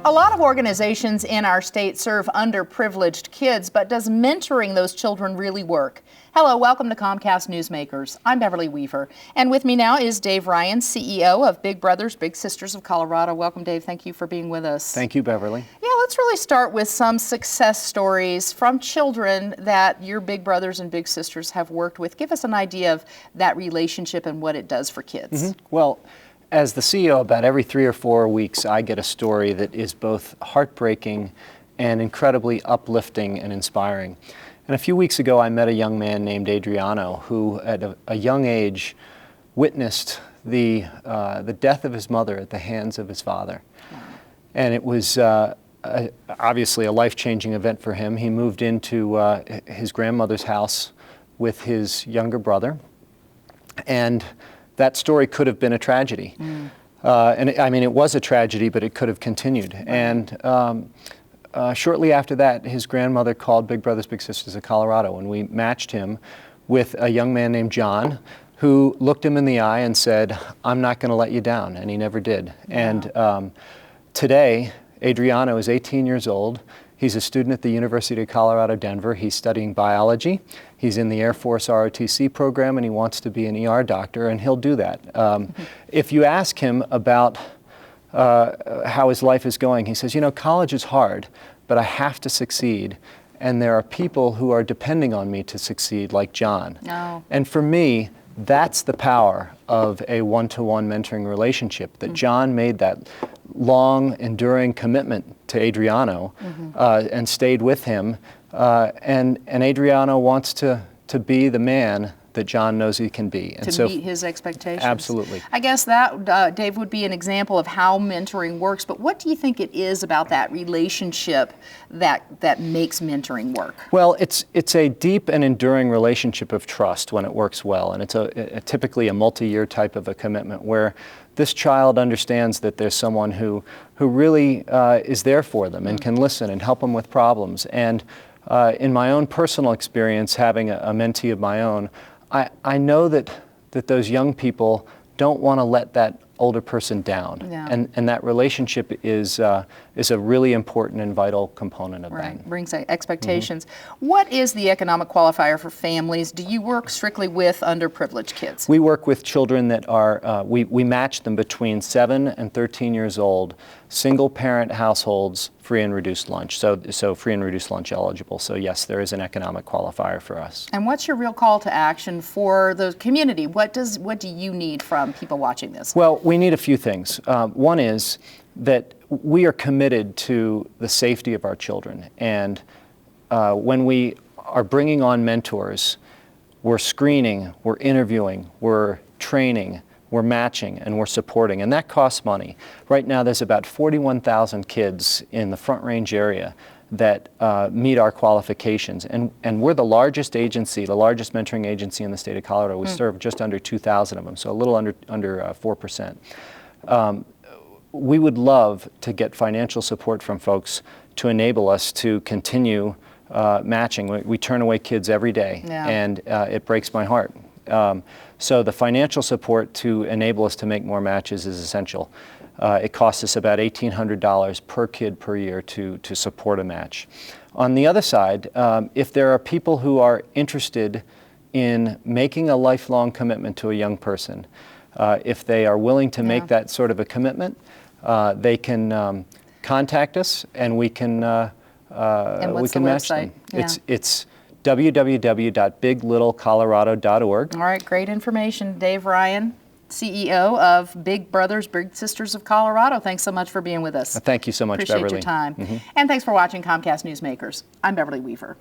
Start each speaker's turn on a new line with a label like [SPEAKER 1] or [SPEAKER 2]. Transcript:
[SPEAKER 1] A lot of organizations in our state serve underprivileged kids, but does mentoring those children really work? Hello, welcome to Comcast Newsmakers. I'm Beverly Weaver, and with me now is Dave Ryan, CEO of Big Brothers Big Sisters of Colorado. Welcome, Dave. Thank you for being with us.
[SPEAKER 2] Thank you, Beverly.
[SPEAKER 1] Yeah, let's really start with some success stories from children that your Big Brothers and Big Sisters have worked with. Give us an idea of that relationship and what it does for kids.
[SPEAKER 2] Well, as the CEO, about every 3 or 4 weeks, I get a story that is both heartbreaking and incredibly uplifting and inspiring. And a few weeks ago, I met a young man named Adriano, who at a young age witnessed the death of his mother at the hands of his father. And it was obviously a life-changing event for him. He moved into his grandmother's house with his younger brother, and that story could have been a tragedy. And I mean, it was a tragedy, but it could have continued. And shortly after that, his grandmother called Big Brothers Big Sisters of Colorado, and we matched him with a young man named John, who looked him in the eye and said, "I'm not going to let you down," and he never did. Wow. And today, Adriano is 18 years old. He's a student at the University of Colorado, Denver. He's studying biology. He's in the Air Force ROTC program, and he wants to be an ER doctor, and he'll do that. If you ask him about how his life is going, he says, "You know, college is hard, but I have to succeed, and there are people who are depending on me to succeed, like John." Oh. And for me, that's the power of a one-to-one mentoring relationship, that John made that long, enduring commitment to Adriano and stayed with him. And Adriano wants to be the man that John knows he can be. And
[SPEAKER 1] to meet his expectations.
[SPEAKER 2] Absolutely.
[SPEAKER 1] I guess that, Dave, would be an example of how mentoring works, but what do you think it is about that relationship that makes mentoring work?
[SPEAKER 2] Well, it's a deep and enduring relationship of trust when it works well, and it's typically a multi-year type of a commitment where this child understands that there's someone who really is there for them and can listen and help them with problems. And in my own personal experience, having a mentee of my own, I know that those young people don't want to let that older person down, and that relationship is a really important and vital component of that.
[SPEAKER 1] Brings expectations. What is the economic qualifier for families? Do you work strictly with underprivileged kids?
[SPEAKER 2] We work with children that are, we match them between 7 and 13 years old, single-parent households, free and reduced lunch. So free and reduced lunch eligible. So yes, there is an economic qualifier for us.
[SPEAKER 1] And what's your real call to action for the community? What do you need from people watching this?
[SPEAKER 2] Well, we need a few things. One is that we are committed to the safety of our children. And when we are bringing on mentors, we're screening, we're interviewing, we're training, we're matching, and we're supporting, and that costs money. Right now there's about 41,000 kids in the Front Range area that meet our qualifications, and we're the largest agency, the largest mentoring agency in the state of Colorado. We serve just under 2,000 of them, so a little under 4%. We would love to get financial support from folks to enable us to continue matching. We turn away kids every day, and it breaks my heart. So the financial support to enable us to make more matches is essential. It costs us about $1,800 per kid per year to support a match. On the other side, if there are people who are interested in making a lifelong commitment to a young person, if they are willing to make that sort of a commitment, they can contact us, and we can match them. It's www.biglittlecolorado.org.
[SPEAKER 1] All right, great information. Dave Ryan, CEO of Big Brothers Big Sisters of Colorado. Thanks so much for being with us.
[SPEAKER 2] Thank you so much, Beverly.
[SPEAKER 1] Appreciate your time. And thanks for watching Comcast Newsmakers. I'm Beverly Weaver.